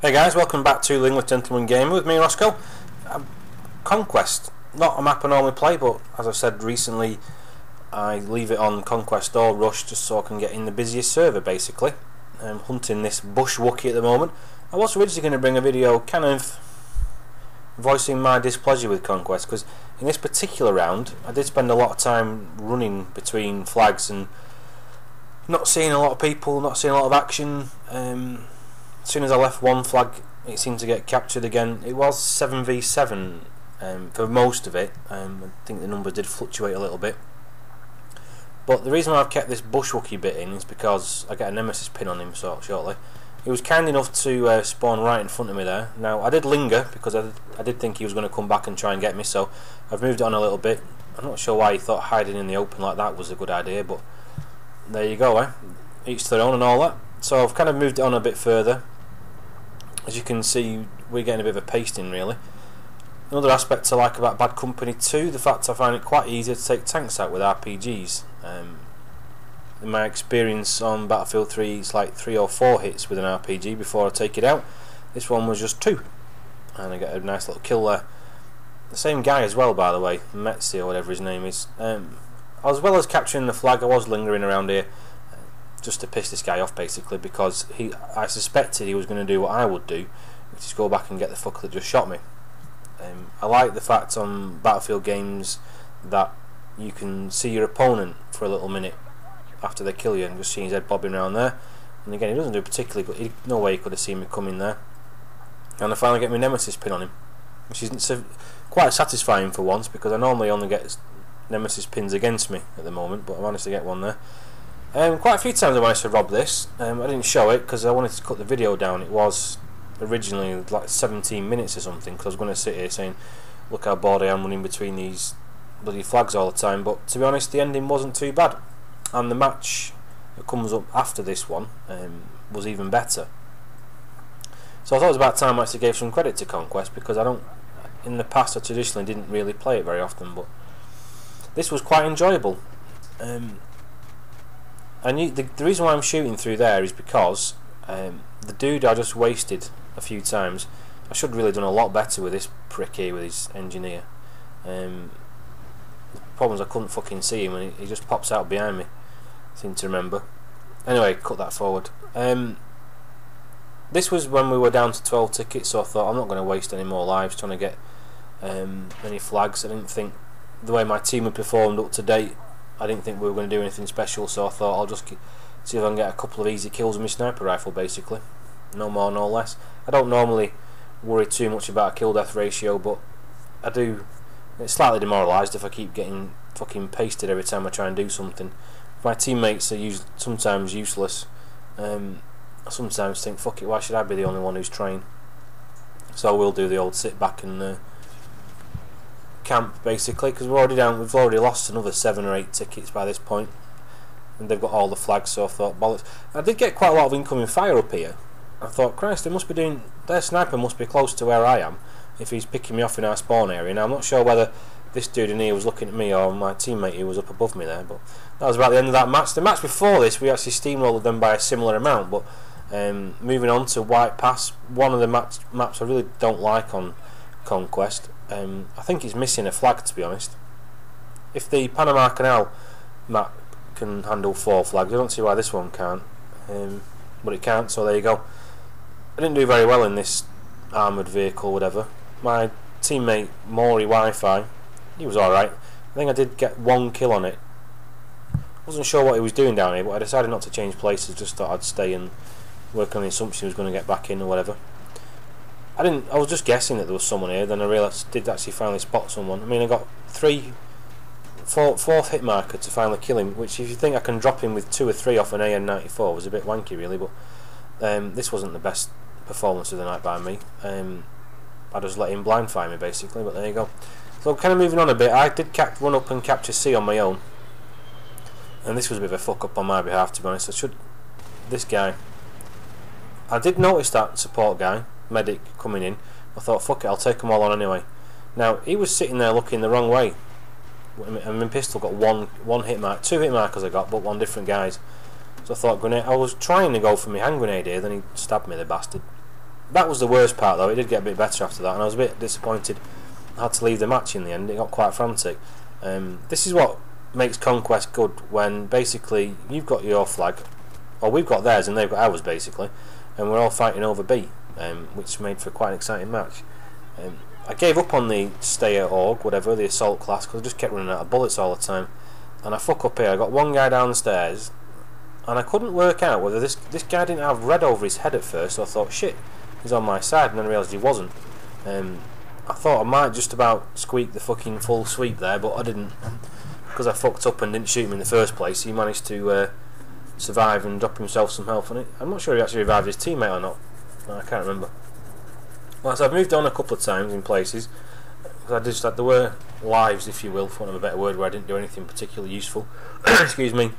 Hey guys, welcome back to the English Gentleman Gamer with me, Roscoe. Conquest, not a map I normally play, but as I've said recently, I leave it on Conquest or Rush just so I can get in the busiest server basically. I'm hunting this bush wookie at the moment. I was originally going to bring a video kind of voicing my displeasure with Conquest, because in this particular round I did spend a lot of time running between flags and not seeing a lot of people, not seeing a lot of action. As soon as I left one flag, it seemed to get captured again. It was 7v7 for most of it. I think the numbers did fluctuate a little bit. But the reason why I've kept this bushwookie bit in is because I get a nemesis pin on him shortly. He was kind enough to spawn right in front of me there. Now, I did linger because I did think he was going to come back and try and get me, so I've moved it on a little bit. I'm not sure why he thought hiding in the open like that was a good idea, but there you go, each to their own and all that. So I've kind of moved it on a bit further. As you can see, we're getting a bit of a pasting really. Another aspect I like about Bad Company 2, the fact I find it quite easy to take tanks out with RPGs. In my experience on Battlefield 3, it's like 3 or 4 hits with an RPG before I take it out. This one was just 2, and I get a nice little kill there. The same guy as well, by the way, Metzi or whatever his name is. As well as capturing the flag, I was lingering around here just to piss this guy off basically, because I suspected he was going to do what I would do, which is go back and get the fucker that just shot me. I like the fact on Battlefield games that you can see your opponent for a little minute after they kill you and just see his head bobbing around there. And again, he doesn't do particularly, but no way he could have seen me coming there. And I finally get my nemesis pin on him, which is quite satisfying for once, because I normally only get nemesis pins against me at the moment, but I managed to get one there. Quite a few times I managed to rob this. I didn't show it because I wanted to cut the video down. It was originally like 17 minutes or something, because I was going to sit here saying, look how bored I am running between these bloody flags all the time. But to be honest, the ending wasn't too bad, and the match that comes up after this one was even better. So I thought it was about time I actually gave some credit to Conquest, because in the past I traditionally didn't really play it very often, but this was quite enjoyable. And the reason why I'm shooting through there is because the dude I just wasted a few times. I should have really done a lot better with this prick here with his engineer. The problem is I couldn't fucking see him, and he just pops out behind me, I seem to remember. Anyway, cut that forward. This was when we were down to 12 tickets, so I thought I'm not going to waste any more lives trying to get any flags. I didn't think the way my team had performed up to date, I didn't think we were going to do anything special, so I thought I'll just see if I can get a couple of easy kills with my sniper rifle basically. No more, no less. I don't normally worry too much about a kill death ratio, but I do. It's slightly demoralised if I keep getting fucking pasted every time I try and do something. My teammates are sometimes useless. I sometimes think, fuck it, why should I be the only one who's trying? So we'll do the old sit back and camp basically, because we've already lost another 7 or 8 tickets by this point, and they've got all the flags, so I thought, bollocks. I did get quite a lot of incoming fire up here. I thought, Christ, their sniper must be close to where I am if he's picking me off in our spawn area. Now I'm not sure whether this dude in here was looking at me or my teammate who was up above me there, but that was about the end of that match. The match before this we actually steamrolled them by a similar amount, but moving on to White Pass, one of the maps I really don't like on Conquest. I think it's missing a flag, to be honest. If the Panama Canal map can handle 4 flags, I don't see why this one can't, but it can't, so there you go. I didn't do very well in this armoured vehicle, whatever. My teammate Maury Wi-Fi, he was alright. I think I did get 1 kill on it. Wasn't sure what he was doing down here, but I decided not to change places, just thought I'd stay and work on the assumption he was going to get back in or whatever. I was just guessing that there was someone here, then I realised I did actually finally spot someone. I mean, I got 4th hit marker to finally kill him, which if you think I can drop him with 2 or 3 off an AN-94 was a bit wanky really, but this wasn't the best performance of the night by me. I just let him blind fire me basically, but there you go. So kind of moving on a bit, I did run up and capture C on my own, and this was a bit of a fuck up on my behalf, to be honest. This guy, I did notice that support guy, medic, coming in. I thought, fuck it, I'll take them all on anyway. Now he was sitting there looking the wrong way, and my pistol got one hit mark, 2 hit markers I got, but 1 different guys. So I thought, grenade. I was trying to go for my hand grenade here, then he stabbed me, the bastard. That was the worst part though. It did get a bit better after that, and I was a bit disappointed I had to leave the match in the end. It got quite frantic. This is what makes Conquest good, when basically you've got your flag, or we've got theirs and they've got ours basically, and we're all fighting over B, which made for quite an exciting match. I gave up on the Stayer Org, whatever, the assault class, because I just kept running out of bullets all the time. And I fuck up here. I got one guy down the stairs, and I couldn't work out whether this guy didn't have red over his head at first, so I thought, shit, he's on my side, and then I realised he wasn't. I thought I might just about squeak the fucking full sweep there, but I didn't, because I fucked up and didn't shoot him in the first place. He managed to survive and drop himself some health on it. I'm not sure if he actually revived his teammate or not. I can't remember. Well, so I've moved on a couple of times in places. I just had, there were lives, if you will, for want of a better word, where I didn't do anything particularly useful. Excuse me.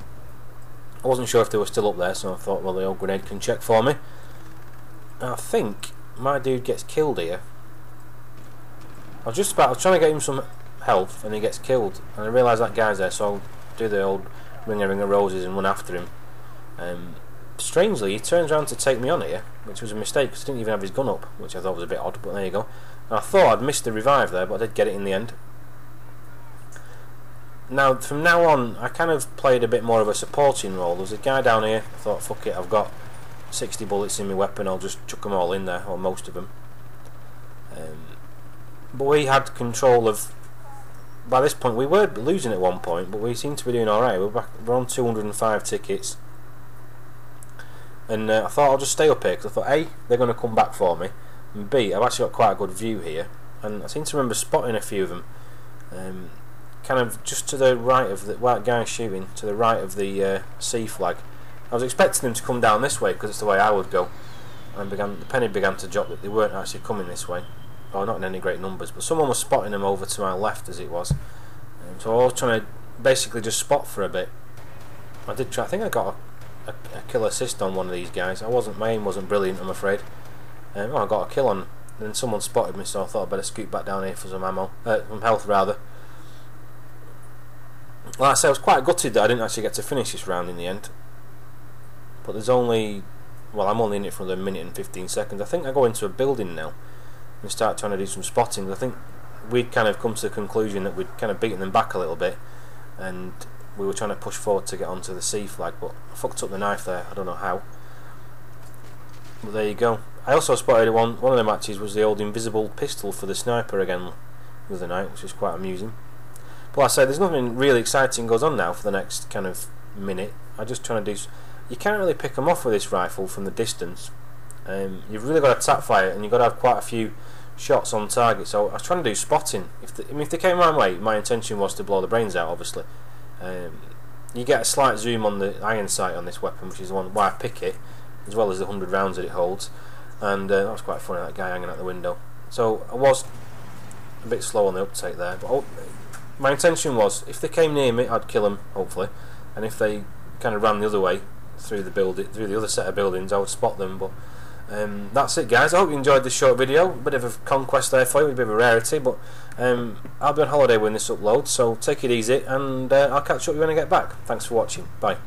I wasn't sure if they were still up there, so I thought, well, the old grenade can check for me. I think my dude gets killed here. I was trying to get him some health, and he gets killed, and I realised that guy's there, so I'll do the old ring of roses and run after him. Strangely, he turns around to take me on here, which was a mistake because he didn't even have his gun up, which I thought was a bit odd, but there you go. And I thought I'd missed the revive there, but I did get it in the end. Now, from now on, I kind of played a bit more of a supporting role. There was a guy down here. I thought, fuck it, I've got 60 bullets in my weapon, I'll just chuck them all in there, or most of them. But we had control of... By this point, we were losing at one point, but we seemed to be doing alright. We're on 205 tickets. And I thought I'll just stay up here, because I thought, A, they're going to come back for me, and B, I've actually got quite a good view here. And I seem to remember spotting a few of them. Kind of just to the right of the white guy shooting, to the right of the C flag. I was expecting them to come down this way because it's the way I would go, and the penny began to drop that they weren't actually coming this way, or not in any great numbers. But someone was spotting them over to my left as it was, so I was trying to basically just spot for a bit. I did try. I think I got a kill assist on one of these guys. My aim wasn't brilliant, I'm afraid. I got a kill on. Then someone spotted me, so I thought I'd better scoot back down here for some ammo, some health rather. Like I say, I was quite gutted that I didn't actually get to finish this round in the end. But there's only... Well, I'm only in it for another minute and 15 seconds. I think I go into a building now and start trying to do some spotting. I think we'd kind of come to the conclusion that we'd kind of beaten them back a little bit, and we were trying to push forward to get onto the C flag, but I fucked up the knife there. I don't know how. But there you go. I also spotted one of the matches was the old invisible pistol for the sniper again the other night, which was quite amusing. But like I say, there's nothing really exciting goes on now for the next kind of minute. I'm just trying to do... You can't really pick them off with this rifle from the distance. You've really got to tap fire, and you've got to have quite a few shots on target. So I was trying to do spotting. If they came my way, my intention was to blow the brains out, obviously. You get a slight zoom on the iron sight on this weapon, which is the one why I pick it, as well as the 100 rounds that it holds. And that was quite funny, that guy hanging out the window. So I was a bit slow on the uptake there, but my intention was, if they came near me, I'd kill them, hopefully, and if they kind of ran the other way through the other set of buildings, I would spot them. But that's it, guys. I hope you enjoyed this short video. A bit of a conquest there for you, a bit of a rarity, but I'll be on holiday when this uploads, so take it easy, and I'll catch up with you when I get back. Thanks for watching. Bye.